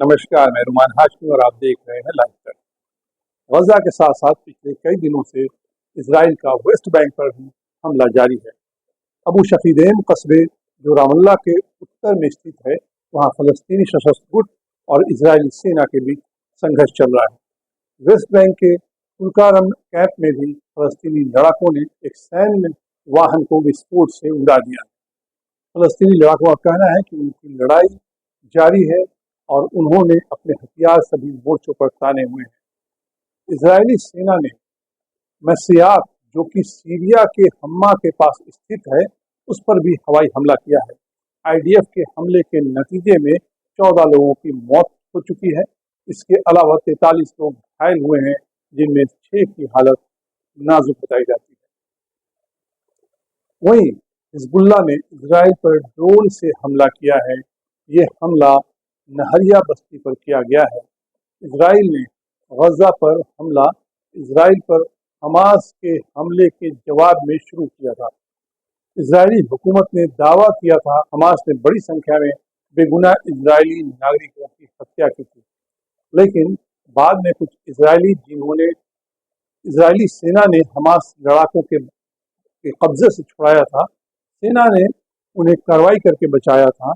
नमस्कार, मैं रुमान हाशमी और आप देख रहे हैं लाइव तक। गजा के साथ साथ पिछले कई दिनों से इसराइल का वेस्ट बैंक पर भी हमला जारी है। अबू शफीदैन कस्बे जो रामल्ला के उत्तर में स्थित है, वहां फलस्तीनी सशस्त्र गुट और इजरायली सेना के बीच संघर्ष चल रहा है। वेस्ट बैंक के तुलकारम कैंप में भी फलस्तीनी लड़ाकों ने एक सैन्य वाहन को विस्फोट से उड़ा दिया। फलस्तीनी लड़ाकों का कहना है कि उनकी लड़ाई जारी है और उन्होंने अपने हथियार सभी मोर्चों पर ताने हुए हैं। इजरायली सेना ने मस्सियात, जो कि सीरिया के हम्मा के पास स्थित है, उस पर भी हवाई हमला किया है। आईडीएफ के हमले के नतीजे में 14 लोगों की मौत हो चुकी है। इसके अलावा 43 लोग घायल हुए हैं, जिनमें 6 की हालत नाजुक बताई जाती है। वहीं हिजबुल्लाह ने इजराइल पर ड्रोन से हमला किया है। ये हमला नहरिया बस्ती पर किया गया है। इजराइल ने गजा पर हमला इजराइल पर हमास के हमले के जवाब में शुरू किया था। इजरायली हुकूमत ने दावा किया था हमास ने बड़ी संख्या में बेगुनाह इजरायली नागरिकों की हत्या की थी, लेकिन बाद में कुछ इजरायली सेना ने हमास लड़ाकों के कब्जे से छुड़ाया था। सेना ने उन्हें कार्रवाई करके बचाया था।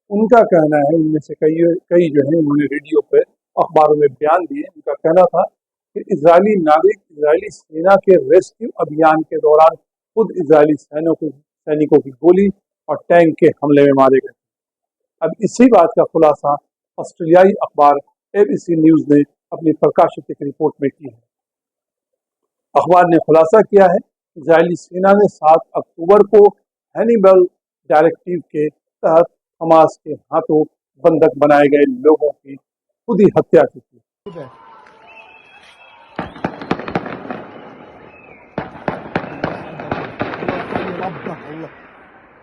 उनका कहना है, उनमें से कई जो है उन्होंने रेडियो पर अखबारों में बयान दिए। उनका कहना था कि इजरायली नागरिक इजरायली सेना के रेस्क्यू अभियान के दौरान खुद इजरायली सैनिकों की गोली और टैंक के हमले में मारे गए। अब इसी बात का खुलासा ऑस्ट्रेलियाई अखबार ABC न्यूज ने अपनी प्रकाशित एक रिपोर्ट में की है। अखबार ने खुलासा किया है इजरायली सेना ने 7 अक्टूबर को हैनिबल डायरेक्टिव के तहत हमास के हाथों बंधक बनाए गए लोगों की खुद ही हत्या की थी।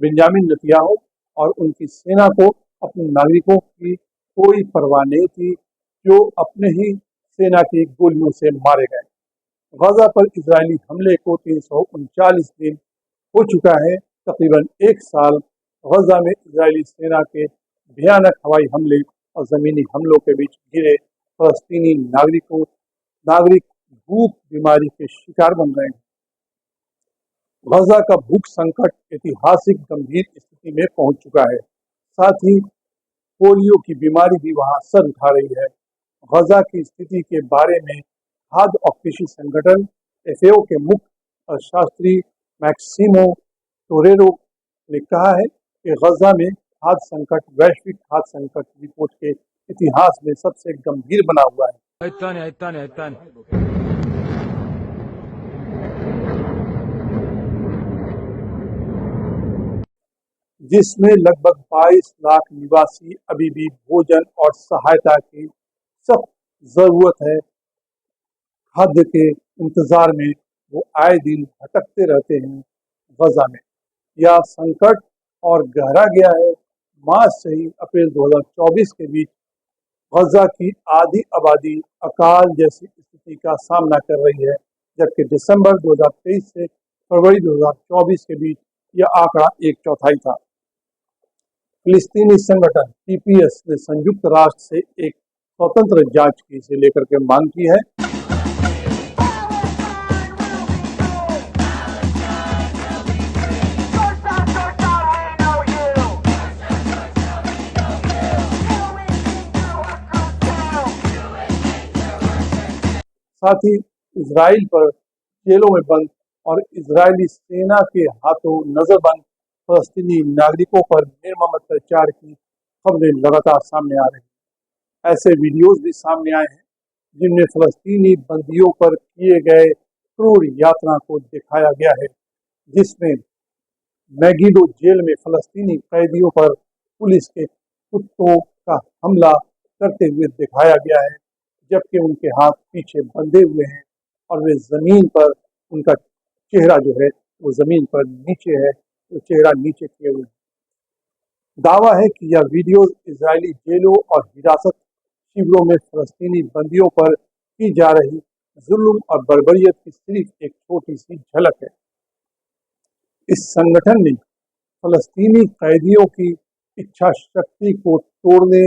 बेंजामिन नेतन्याहू और उनकी सेना को अपने नागरिकों की कोई परवाह नहीं थी, जो अपने ही सेना की गोलियों से मारे गए। गजा पर इजरायली हमले को 339 दिन हो चुका है। तकरीबन एक साल गजा में इजरायली सेना के भयानक हवाई हमले और ज़मीनी हमलों के बीच घिरे फलस्तीनी नागरिक भूख बीमारी के शिकार बन रहे हैं। गजा का भूख संकट ऐतिहासिक गंभीर स्थिति में पहुंच चुका है। साथ ही पोलियो की बीमारी भी वहां सर उठा रही है। गजा की स्थिति के बारे में खाद्य और कृषि संगठन FAO के मुख्य अर्थशास्त्री मैक्सिमो टोरेरो ने कहा है कि गजा में खाद्य संकट वैश्विक खाद्य संकट रिपोर्ट के इतिहास में सबसे गंभीर बना हुआ है। जिसमें लगभग 22 लाख निवासी अभी भी भोजन और सहायता की सख्त जरूरत है। खाद्य के इंतजार में वो आए दिन भटकते रहते हैं। गजा में यह संकट और गहरा गया है। मार्च से ही अप्रैल 2024 के बीच गजा की आधी आबादी अकाल जैसी स्थिति का सामना कर रही है, जबकि दिसंबर 2023 से फरवरी 2024 के बीच यह आंकड़ा 1/4 था। फिलिस्तीनी संगठन TPS ने संयुक्त राष्ट्र से एक स्वतंत्र जांच की से लेकर के मांग की है। साथ ही इजराइल पर जेलों में बंद और इजरायली सेना के हाथों नजरबंद फलस्तीनी नागरिकों पर निर्मम अत्याचार की खबरें लगातार सामने आ रही हैं। ऐसे वीडियोज भी सामने आए हैं जिनमें फलस्तीनी बंदियों पर किए गए क्रूर यातना को दिखाया गया है, जिसमें मैगिडो जेल में फलस्तीनी कैदियों पर पुलिस के कुत्तों का हमला करते हुए दिखाया गया है, जबकि उनके हाथ पीछे बंधे हुए हैं और वे जमीन पर, उनका चेहरा जो है वो जमीन पर नीचे है, वो चेहरा नीचे किए हुए है। दावा है कि यह वीडियो इजरायली जेलों और हिरासत शिविरों में फलस्तीनी बंदियों पर की जा रही जुल्म और बर्बरियत की सिर्फ एक छोटी सी झलक है। इस संगठन ने फलस्तीनी कैदियों की इच्छा शक्ति को तोड़ने,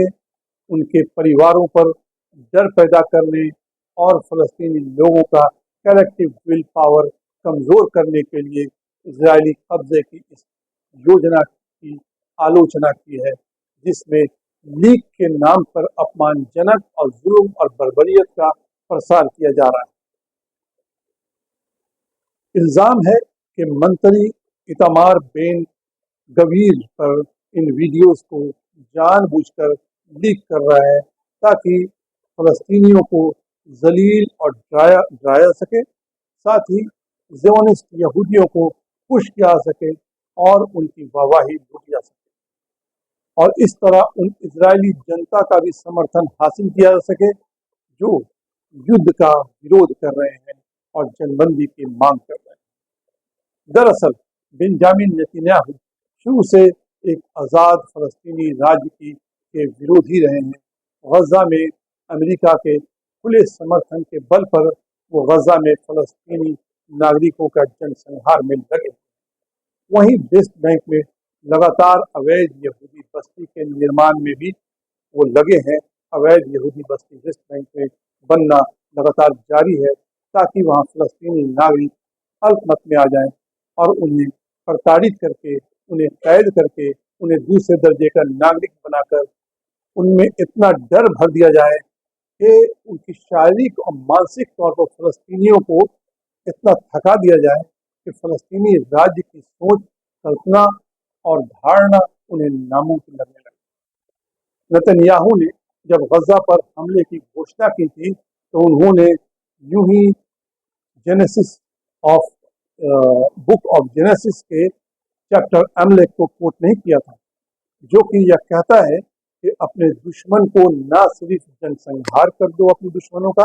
उनके परिवारों पर डर पैदा करने और फलस्तीनी लोगों का कलेक्टिव विल पावर कमजोर करने के लिए इजरायली कब्जे की इस योजना की आलोचना की है, जिसमें लीग के नाम पर अपमानजनक और जुल्म और बर्बरियत का प्रसार किया जा रहा है। इल्जाम है कि मंत्री इतामार बेन गवीर पर इन वीडियोस को जानबूझकर लीक कर रहा है, ताकि फलस्तीनियों को जलील और डराया सके, साथ ही ज़ियोनिस्ट यहूदियों को पुश किया सके और उनकी वाहवाही लूटी जा सके, और इस तरह उन इजरायली जनता का भी समर्थन हासिल किया जा सके जो युद्ध का विरोध कर रहे हैं और जंगबंदी की मांग कर रहे हैं। दरअसल बेंजामिन नेतन्याहू शुरू से एक आज़ाद फलस्तीनी राज्य के विरोधी रहे हैं। गजा में अमेरिका के खुले समर्थन के बल पर वो गजा में फलस्तीनी नागरिकों का जनसंहार में लगे। वहीं वेस्ट बैंक में लगातार अवैध यहूदी बस्ती के निर्माण में भी वो लगे हैं। अवैध यहूदी बस्ती वेस्ट बैंक में बनना लगातार जारी है, ताकि वहाँ फलस्तीनी नागरिक अल्पमत में आ जाएं और उन्हें प्रताड़ित करके, उन्हें कैद करके, उन्हें दूसरे दर्जे का नागरिक बनाकर उनमें इतना डर भर दिया जाए कि उनकी शारीरिक और मानसिक तौर पर फलस्तीनियों को इतना थका दिया जाए कि फलस्तीनी राज्य की सोच, कल्पना और धारणा उन्हें नामुमकिन लगने लगी। नेतन्याहू ने जब गजा पर हमले की घोषणा की थी, तो उन्होंने यूं ही Genesis of book of Genesis के चैप्टर अमलेक को कोट नहीं किया था, जो कि यह कहता है कि अपने दुश्मन को न सिर्फ जनसंहार कर दो अपने दुश्मनों का,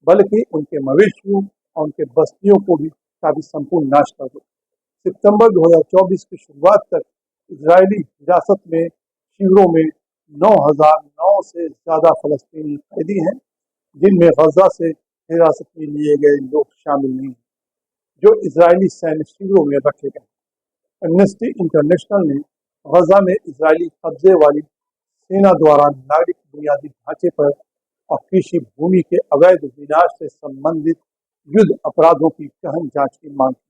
बल्कि उनके मवेशियों और उनके बस्तियों को भी संपूर्ण नाश कर दो। सितंबर 2024 की शुरुआत तक इजरायली हिरासत में शिविरों में 9,009 से ज्यादा फलस्तीनी कैदी हैं, जिनमें गजा से हिरासत में लिए गए लोग शामिल नहीं हैं, जो इजरायली सैन्य शिविरों में रखे गए। एमनेस्टी इंटरनेशनल ने गजा में इजरायली कब्जे वाली सेना द्वारा नागरिक बुनियादी ढांचे पर और कृषि भूमि के अवैध विनाश से संबंधित युद्ध अपराधों की गहन जांच की मांग की।